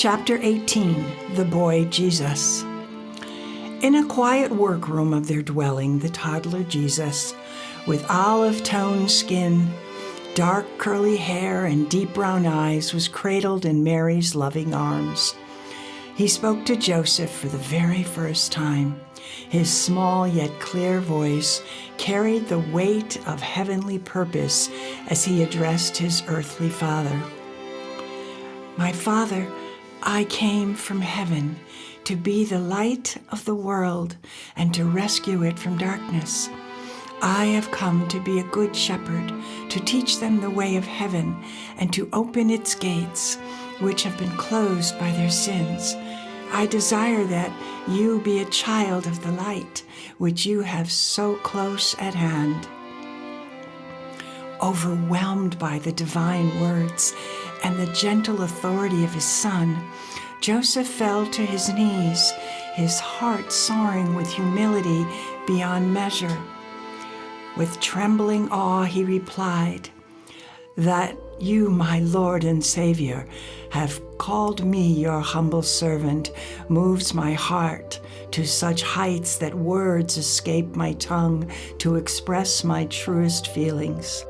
Chapter 18, The Boy Jesus. In a quiet workroom of their dwelling, the toddler Jesus, with olive-toned skin, dark curly hair, and deep brown eyes, was cradled in Mary's loving arms. He spoke to Joseph for the very first time. His small yet clear voice carried the weight of heavenly purpose as he addressed his earthly father. "My father, I came from heaven to be the light of the world and to rescue it from darkness. I have come to be a good shepherd, to teach them the way of heaven and to open its gates, which have been closed by their sins. I desire that you be a child of the light, which you have so close at hand." Overwhelmed by the divine words and the gentle authority of his son, Joseph fell to his knees, his heart soaring with humility beyond measure. With trembling awe, he replied, "That you, my Lord and Savior, have called me your humble servant moves my heart to such heights that words escape my tongue to express my truest feelings."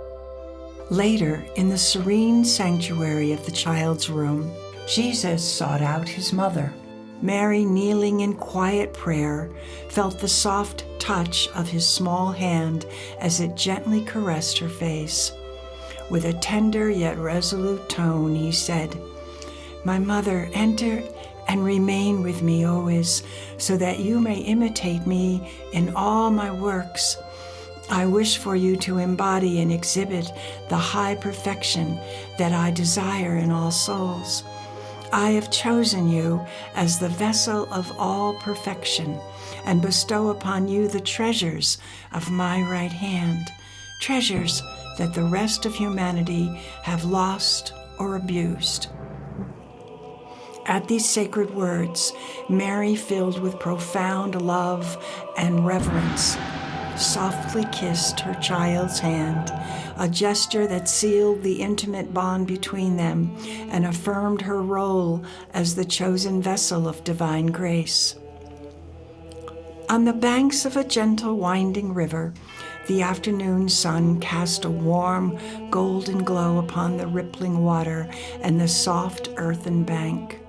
Later, in the serene sanctuary of the child's room, Jesus sought out his mother. Mary, kneeling in quiet prayer, felt the soft touch of his small hand as it gently caressed her face. With a tender yet resolute tone, he said, "My mother, enter and remain with me always, so that you may imitate me in all my works. I wish for you to embody and exhibit the high perfection that I desire in all souls. I have chosen you as the vessel of all perfection and bestow upon you the treasures of my right hand, treasures that the rest of humanity have lost or abused." At these sacred words, Mary, filled with profound love and reverence, softly kissed her child's hand, a gesture that sealed the intimate bond between them and affirmed her role as the chosen vessel of divine grace. On the banks of a gentle winding river, the afternoon sun cast a warm, golden glow upon the rippling water and the soft earthen bank.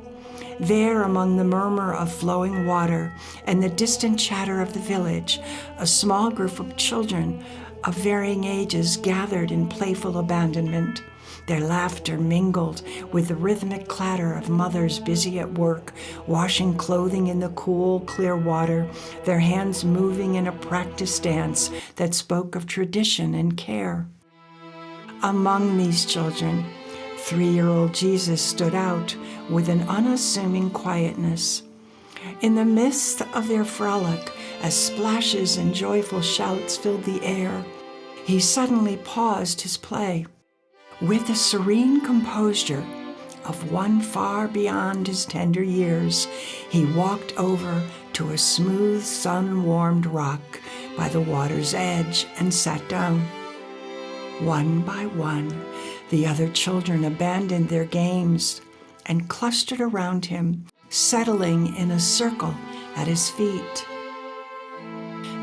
There, among the murmur of flowing water and the distant chatter of the village, a small group of children of varying ages gathered in playful abandonment. Their laughter mingled with the rhythmic clatter of mothers busy at work, washing clothing in the cool, clear water, their hands moving in a practiced dance that spoke of tradition and care. Among these children, 3-year-old Jesus stood out with an unassuming quietness. In the midst of their frolic, as splashes and joyful shouts filled the air, he suddenly paused his play. With the serene composure of one far beyond his tender years, he walked over to a smooth, sun-warmed rock by the water's edge and sat down. One by one, the other children abandoned their games and clustered around him, settling in a circle at his feet.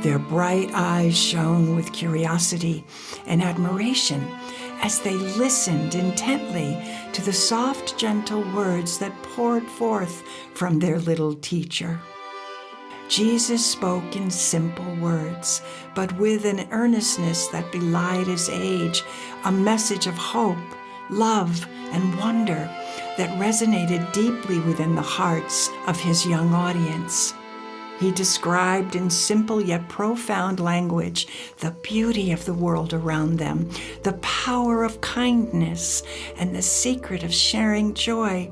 Their bright eyes shone with curiosity and admiration as they listened intently to the soft, gentle words that poured forth from their little teacher. Jesus spoke in simple words, but with an earnestness that belied his age, a message of hope, love, and wonder that resonated deeply within the hearts of his young audience. He described in simple yet profound language the beauty of the world around them, the power of kindness, and the secret of sharing joy,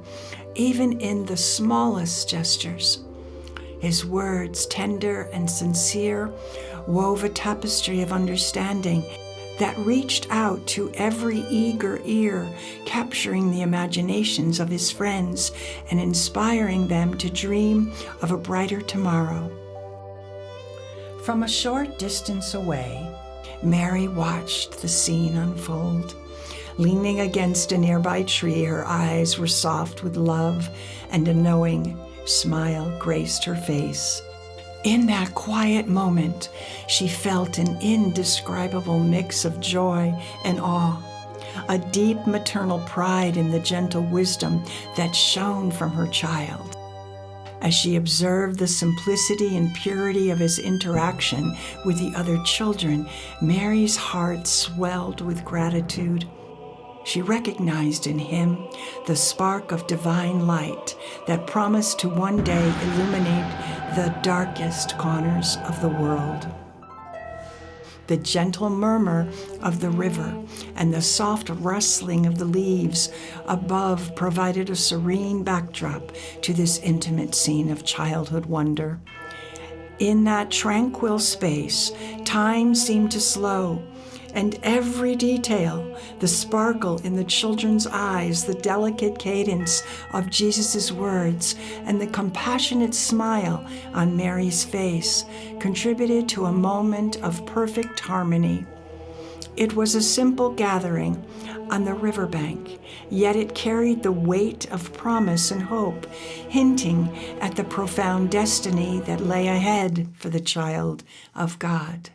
even in the smallest gestures. His words, tender and sincere, wove a tapestry of understanding that reached out to every eager ear, capturing the imaginations of his friends and inspiring them to dream of a brighter tomorrow. From a short distance away, Mary watched the scene unfold. Leaning against a nearby tree, her eyes were soft with love, and a knowing smile graced her face. In that quiet moment, she felt an indescribable mix of joy and awe, a deep maternal pride in the gentle wisdom that shone from her child. As she observed the simplicity and purity of his interaction with the other children, Mary's heart swelled with gratitude. She recognized in him the spark of divine light that promised to one day illuminate the darkest corners of the world. The gentle murmur of the river and the soft rustling of the leaves above provided a serene backdrop to this intimate scene of childhood wonder. In that tranquil space, time seemed to slow, and every detail, the sparkle in the children's eyes, the delicate cadence of Jesus' words, and the compassionate smile on Mary's face contributed to a moment of perfect harmony. It was a simple gathering on the riverbank, yet it carried the weight of promise and hope, hinting at the profound destiny that lay ahead for the child of God.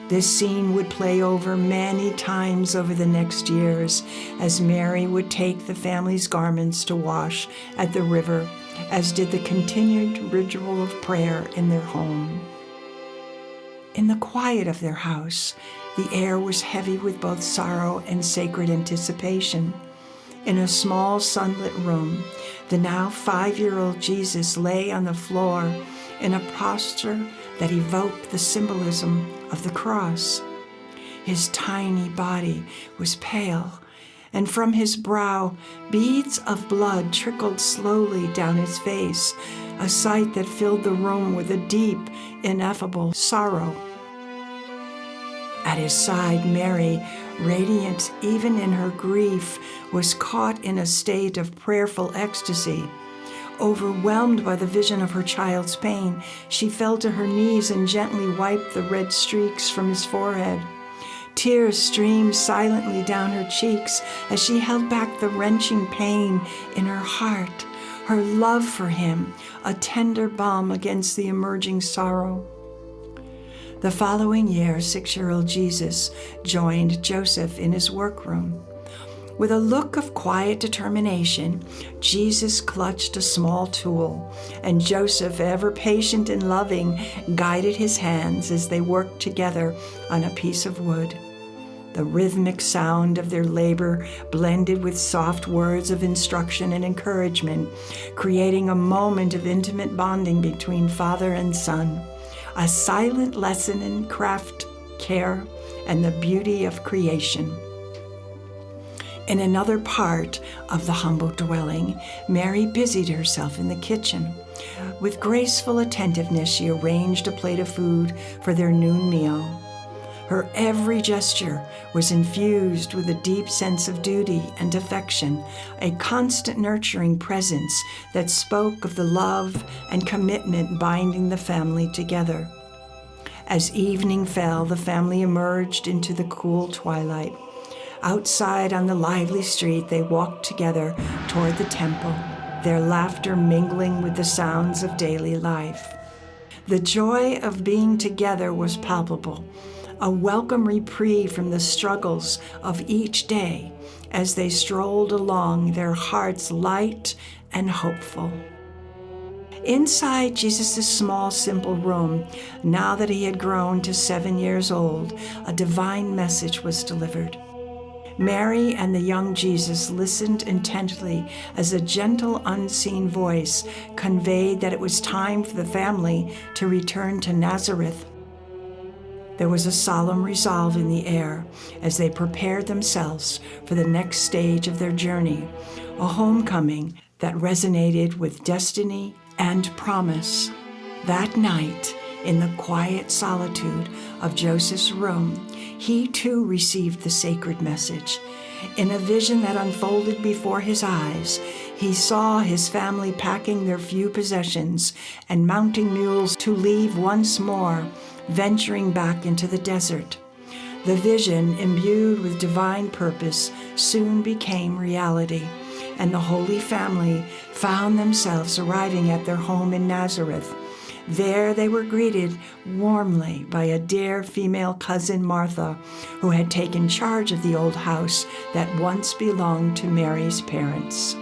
This scene would play over many times over the next years as Mary would take the family's garments to wash at the river, as did the continued ritual of prayer in their home. In the quiet of their house, the air was heavy with both sorrow and sacred anticipation. In a small sunlit room, the now 5-year-old Jesus lay on the floor in a posture that evoked the symbolism of the cross. His tiny body was pale, and from his brow, beads of blood trickled slowly down his face, a sight that filled the room with a deep, ineffable sorrow. At his side, Mary, radiant even in her grief, was caught in a state of prayerful ecstasy. Overwhelmed by the vision of her child's pain, she fell to her knees and gently wiped the red streaks from his forehead. Tears streamed silently down her cheeks as she held back the wrenching pain in her heart, her love for him, a tender balm against the emerging sorrow. The following year, 6-year-old Jesus joined Joseph in his workroom. With a look of quiet determination, Jesus clutched a small tool, and Joseph, ever patient and loving, guided his hands as they worked together on a piece of wood. The rhythmic sound of their labor blended with soft words of instruction and encouragement, creating a moment of intimate bonding between father and son, a silent lesson in craft, care, and the beauty of creation. In another part of the humble dwelling, Mary busied herself in the kitchen. With graceful attentiveness, she arranged a plate of food for their noon meal. Her every gesture was infused with a deep sense of duty and affection, a constant nurturing presence that spoke of the love and commitment binding the family together. As evening fell, the family emerged into the cool twilight. Outside on the lively street, they walked together toward the temple, their laughter mingling with the sounds of daily life. The joy of being together was palpable, a welcome reprieve from the struggles of each day as they strolled along, their hearts light and hopeful. Inside Jesus' small, simple room, now that he had grown to 7 years old, a divine message was delivered. Mary and the young Jesus listened intently as a gentle, unseen voice conveyed that it was time for the family to return to Nazareth. There was a solemn resolve in the air as they prepared themselves for the next stage of their journey, a homecoming that resonated with destiny and promise. That night, in the quiet solitude of Joseph's room, he too received the sacred message. In a vision that unfolded before his eyes, he saw his family packing their few possessions and mounting mules to leave once more, venturing back into the desert. The vision, imbued with divine purpose, soon became reality, and the Holy Family found themselves arriving at their home in Nazareth. There they were greeted warmly by a dear female cousin, Martha, who had taken charge of the old house that once belonged to Mary's parents.